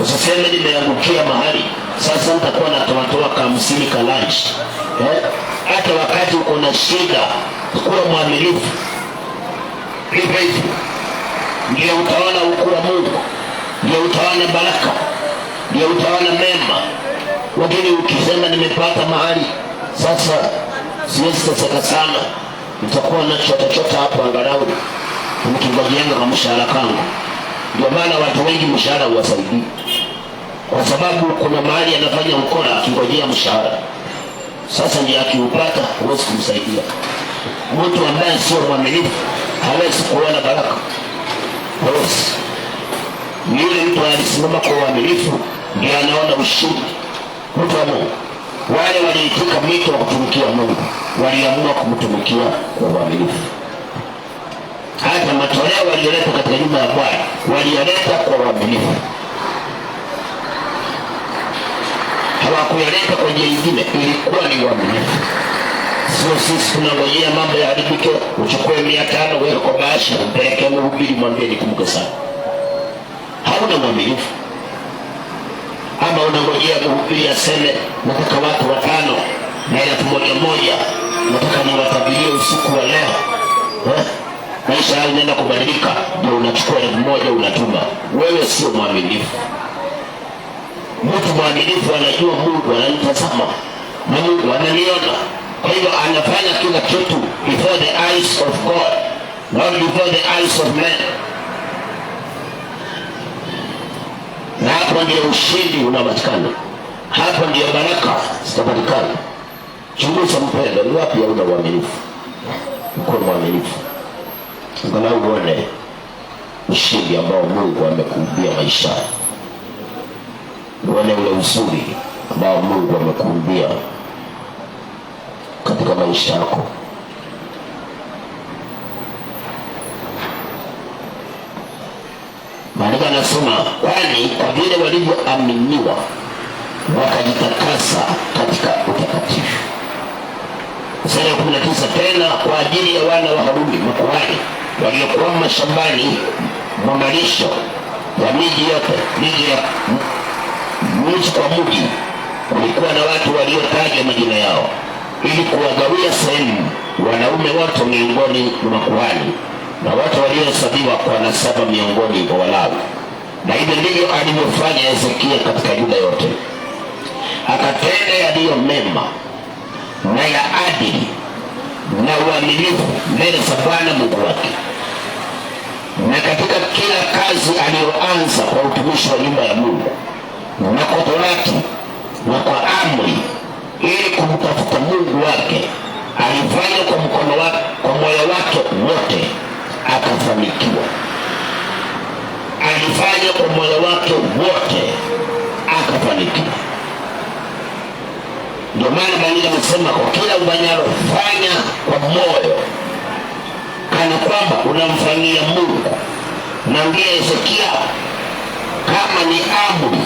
Usiseme nimeangukia mahali, sasa utakuwa na toa kama 50 ka lunch. Hata wakati uko na shida, kuwa mwaminifu. Be faithful. Ndio utaona ukuu wa Mungu. Ndio utaona baraka. Ndio utaona mema. Lakini ukisema nimepata mahali, sasa siwezi kusaka sana, nitakuwa na chota hapo angalau nikingojeanga kwa mshahara kangu. Ndio maana watu wengi mshahara huwasaidii. Kwa sababu kuna mahali anafanya ukora akingojea mshahara. Sasa ndiye akiupata huwezi kumsaidia. Mtu ambaye sio mwaminifu hawezi kuona baraka. Hawezi. Yule mtu alisimama kwa uaminifu ndiye anaona ushindi. Mtu wa Mungu, wale waliitika mwito wa kutumikia Mungu waliamua kumtumikia kwa uaminifu. Hata matoleo walioleta katika nyumba ya Bwana walioleta kwa uaminifu. Hawakuyaleta kwa njia nyingine, ilikuwa ni uaminifu. Sio sisi tunangojea mambo yaharibike, uchukue 500 wewe kwa bahasha upeleke mhubiri mwambie nikumbuke sana. Hauna uaminifu. Ama unangojea mhubiri aseme nataka watu 5 na 1,000, nataka niwatabirie usiku wa leo. Maisha yanaenda kubadilika, ndio unachukua 1,000 unatuma. Wewe sio mwaminifu. Mtu mwaminifu anajua Mungu ananitazama na Mungu ananiona. Kwa hivyo anafanya kila kitu before the eyes of God, not before the eyes of men. Na hapo ndio ushindi unapatikana. Hapo ndio baraka zitapatikana. Chunguza mpendo, ni wapi hauna uaminifu? Uko mwaminifu, angalau uone ushindi ambao Mungu amekuumbia maisha. Uone ule uzuri ambao Mungu amekuumbia katika maisha yako. Maandiko yanasema kwani kwa vile walivyoaminiwa wakajitakasa katika utakatifu. Sura ya 19, tena kwa ajili ya wana wa Haruni makuhani waliokuwa mashambani mwa malisho ya miji yote, mji kwa mji, kulikuwa na watu waliotajwa majina yao, ili kuwagawia sehemu wanaume wote miongoni mwa makuhani na watu waliohesabiwa kwa nasaba miongoni mwa Walawi. Na hivyo ndivyo alivyofanya Hezekia katika Yuda yote, akatenda yaliyo mema na ya adili na uaminifu mbele za Bwana Mungu wake, na katika kila kazi aliyoanza kwa utumishi wa nyumba ya Mungu na kwa torati na kwa amri, ili kumtafuta Mungu wake, alifanya kwa mkono wake, kwa moyo wake wote, akafanikiwa. Alifanya kwa moyo wake wote, akafanikiwa. Ndio maana Biblia inasema kwa kila ufanyalo fanya kwa moyo, kana kwamba unamfanyia Mungu. Na ndiye Hezekia, kama ni amri,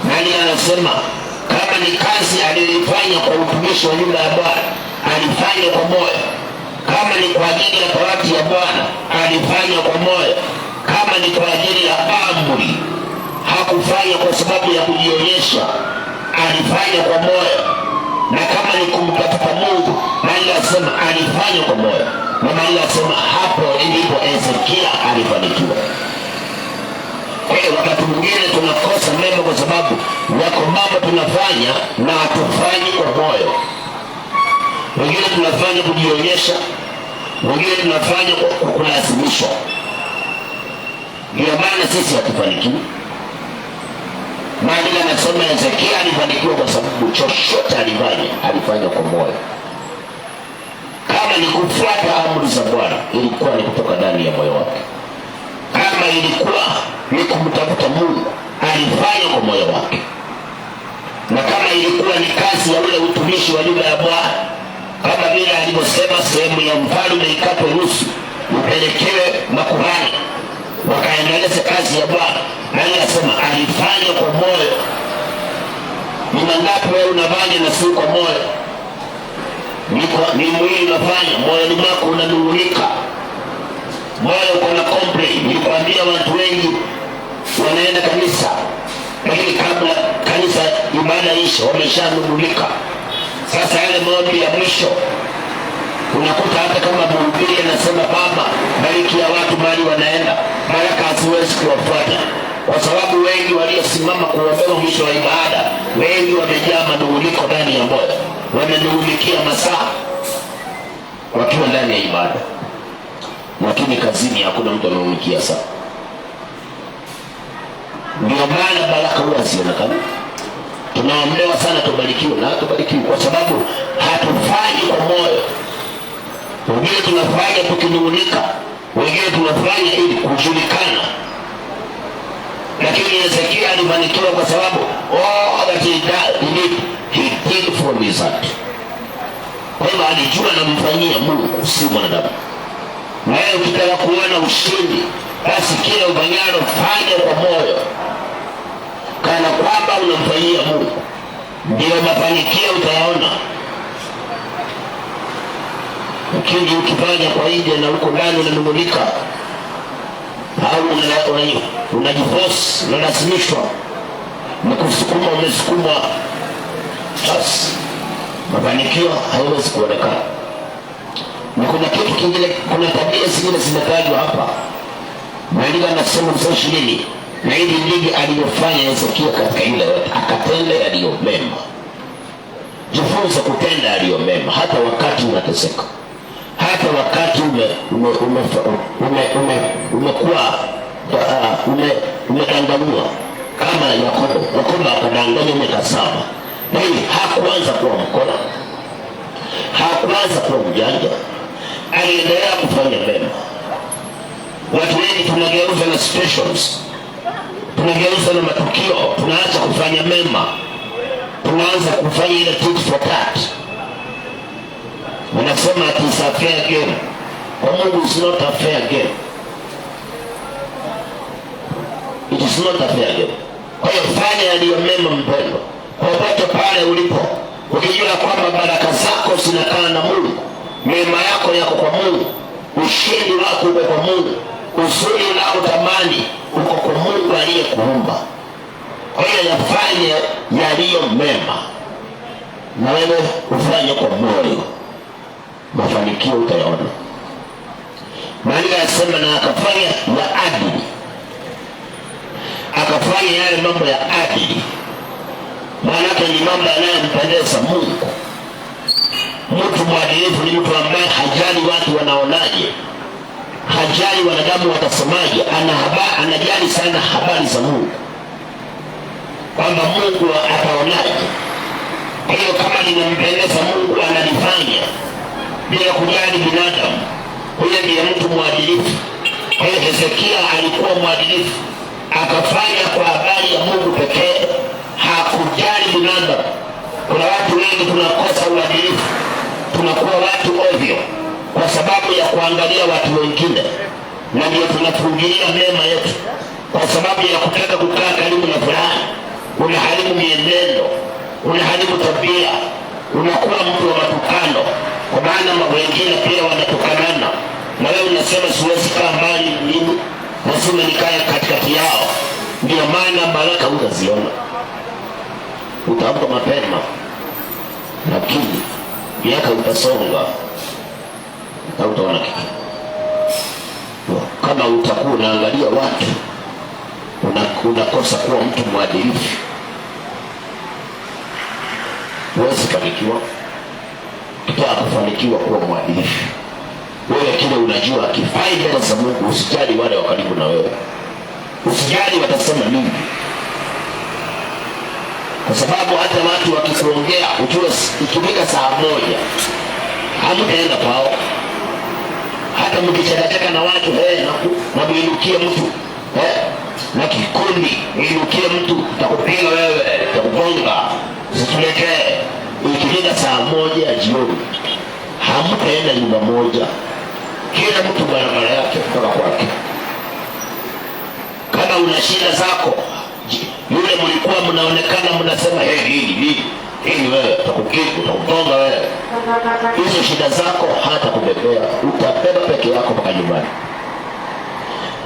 nani anasema kama ni kazi aliyoifanya kwa utumishi wa nyumba ya Bwana, alifanya kwa moyo. Kama ni kwa ajili ya torati ya Bwana, alifanya kwa moyo. Kama ni kwa ajili ya amri, hakufanya kwa sababu ya kujionyesha, alifanya kwa moyo. Na kama ni kumtafuta Mungu, Biblia inasema alifanya kwa moyo. Na Biblia inasema hapo ndipo Hezekia alifanikiwa. Kwa hiyo wakati mwingine tunakosa mema kwa sababu yako mambo tunafanya na hatufanyi kwa moyo. Wengine tunafanya kujionyesha, wengine tunafanya kwa kulazimishwa. Ndio maana sisi hatufanikiwi. Biblia inasema Hezekia alifanikiwa kwa sababu chochote alifanya kwa moyo. Kama ni kufuata amri za Bwana, ilikuwa ni kutoka ndani ya moyo wake. Kama ilikuwa ni kumtafuta Mungu, alifanya kwa moyo wake. Na kama ilikuwa ni kazi ya ule utumishi wa nyumba ya Bwana, kama vile alivyosema sehemu ya mfalme ikatwe nusu, upelekewe makuhani wakaendeleze kazi ya Bwana, na anasema alifanya kwa moyo. Ni mangapi wewe unafanya na si kwa moyo? Ni mwili unafanya, moyoni mwako unanung'unika, moyo uko na complain. Nilikwambia watu wengi wanaenda kanisa, lakini kabla kanisa ibada isha wameshanung'unika. Sasa yale maombi ya mwisho unakuta hata kama mhubiri anasema Baba barikia watu mahali wanaenda, baraka haziwezi kuwafuata, kwa sababu wengi waliosimama kuombewa mwisho wa ibada, wengi wamejaa manung'uniko ndani ya moyo, wamenung'unikia masaa wakiwa ndani ya ibada, lakini kazini hakuna mtu ananung'unikia saa. Ndio maana baraka huwa hazionekani. Tunaombewa sana tubarikiwe, na tubarikiwe kwa sababu hatufanyi kwa moyo. Wengine tunafanya tukinung'unika, wengine tunafanya ili kujulikana. Lakini Hezekia alifanikiwa kwa sababu that he did from his heart. Kwa hivyo alijua anamfanyia Mungu, si mwanadamu. Na wewe ukitaka kuona ushindi, basi kila ufanyalo fanya kwa moyo, kana kwamba unamfanyia Mungu. Ndio mafanikio utayaona. Lakini ukifanya kwa nje na huko ndani unanung'unika, au unajiforce, unalazimishwa, umesukumwa, basi mafanikio haiwezi kuonekana. Na kuna kitu kingine, kuna tabia zingine zimetajwa hapa. Biblia inasema mstari 20, na hili ndivyo alivyofanya Hezekia katika Yuda yote, akatenda yaliyo mema. Jifunze kutenda yaliyo mema hata wakati unateseka, hata wakati umedanganywa. Kama Yakobo akadanganywa miaka 7, lakini hakuanza kuwa mkora, hakuanza kuwa mjanja, aliendelea kufanya mema. Watu wengi tunageuza na situations, tunageuza na matukio, tunaacha kufanya mema, tunaanza kufanya ile tit for tat. Wanasema it is a fair game. Kwa Mungu is not a fair game. It is not a fair game. Kwa hiyo fanya yaliyo mema mpendwa, popote pale ulipo. ukijua kwamba baraka zako zinakaa na Mungu, mema yako yako kwa Mungu, ushindi wako uko kwa Mungu, uzuri unaotamani uko kwa Mungu aliyekuumba. Kwa hiyo yafanye yaliyo mema, na wewe ufanye kwa moyo, mafanikio utayaona. Maandiko yasema na akafanya ya adili, akafanya yale mambo ya adili. Maana yake ni mambo yanayompendeza Mungu. Mtu mwadilifu ni mtu ambaye hajali watu wanaonaje, hajali wanadamu watasemaje, anajali sana habari za Mungu, kwamba Mungu ataonaje. Kwa hiyo kama linampendeza Mungu analifanya bila kujali binadamu. Huyo ndiye mtu mwadilifu. Kwa hiyo Hezekia alikuwa mwadilifu, akafanya kwa habari ya Mungu pekee, hakujali binadamu. Kuna watu wengi tunakosa uadilifu, tunakuwa watu ovyo kwa sababu ya kuangalia watu wengine, na ndio tunafungilia mema yetu kwa sababu ya kutaka kukaa karibu na fulani. Unaharibu mienendo, unaharibu tabia, unakuwa mtu wa matukano, kwa maana wengine pia wanatukanana, na wewe unasema siwezi kaa mbali, mimi lazima nikae katikati yao. Ndio maana baraka utaziona, utaamka mapema, lakini miaka utasonga, utaona kitu. Kama utakuwa unaangalia watu, unakosa kuwa mtu mwadilifu, huwezi fanikiwa. Ukitaka kufanikiwa kuwa mwadilifu, wewe kile unajua kifai mbele za Mungu. Usijali wale wa karibu na wewe, usijali watasema nini, kwa sababu hata watu wakikuongea, ujue ikifika saa moja hamtaenda kwao. Hata mkichekacheka na watu na muinukie mtu na kikundi, muinukie mtu, takupiga wewe, takugonga, usituletee. Ikifika saa moja jioni hamtaenda nyumba moja, kila mtu barabara yake kutoka kwake. Kama una shida zako, yule mlikuwa mnaonekana mnasema hii wewe, utakugonga wewe. Hizo shida zako hata kubebea, utabeba peke yako mpaka nyumbani.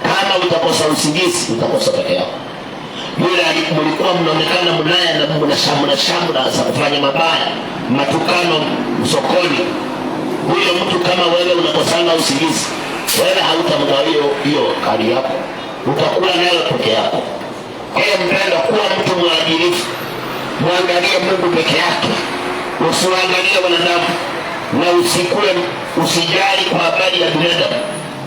Kama utakosa usingizi, utakosa peke yako. Yule mlikuwa mnaonekana mnaya na mnashamra za kufanya mabaya, matukano sokoni, huyo mtu kama wewe unakosana usingizi, wewe hautamgawia hiyo kadi yako, utakula nayo peke yako. Kwa hiyo mpenda kuwa mtu mwadilifu, muangalie Mungu peke yake, usiangalie wanadamu, na usijali kwa habari ya binadamu.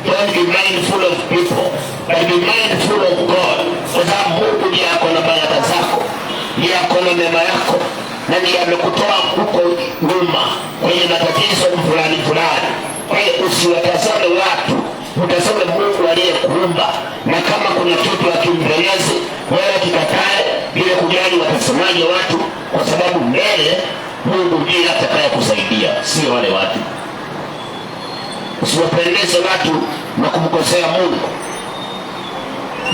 Don't be mindful of people, but be mindful of God. Kwa sababu Mungu ndiye ako na baraka zako, ndiye ako na mema yako, na ndiye amekutoa huko nyuma kwenye matatizo fulani. Kwa hiyo usiwatazame watu, utazame Mungu aliyekuumba. Na kama kuna kitu akimpendeze wewe, kikatae bila kujali watasemaje watu, kwa sababu mbele Mungu ndiye atakaye kusaidia, sio wale watu. Usiwapendeze watu na kumkosea Mungu.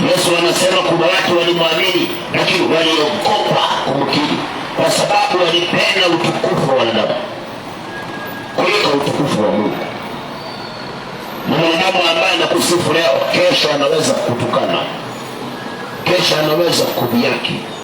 Yesu anasema kuna watu walimwamini, lakini waliogopa kumkiri, kwa sababu walipenda utukufu wa wanadamu kuliko utukufu wa Mungu. Na mwanadamu ambaye anakusifu leo, kesho anaweza kutukana, kesho anaweza kudhihaki.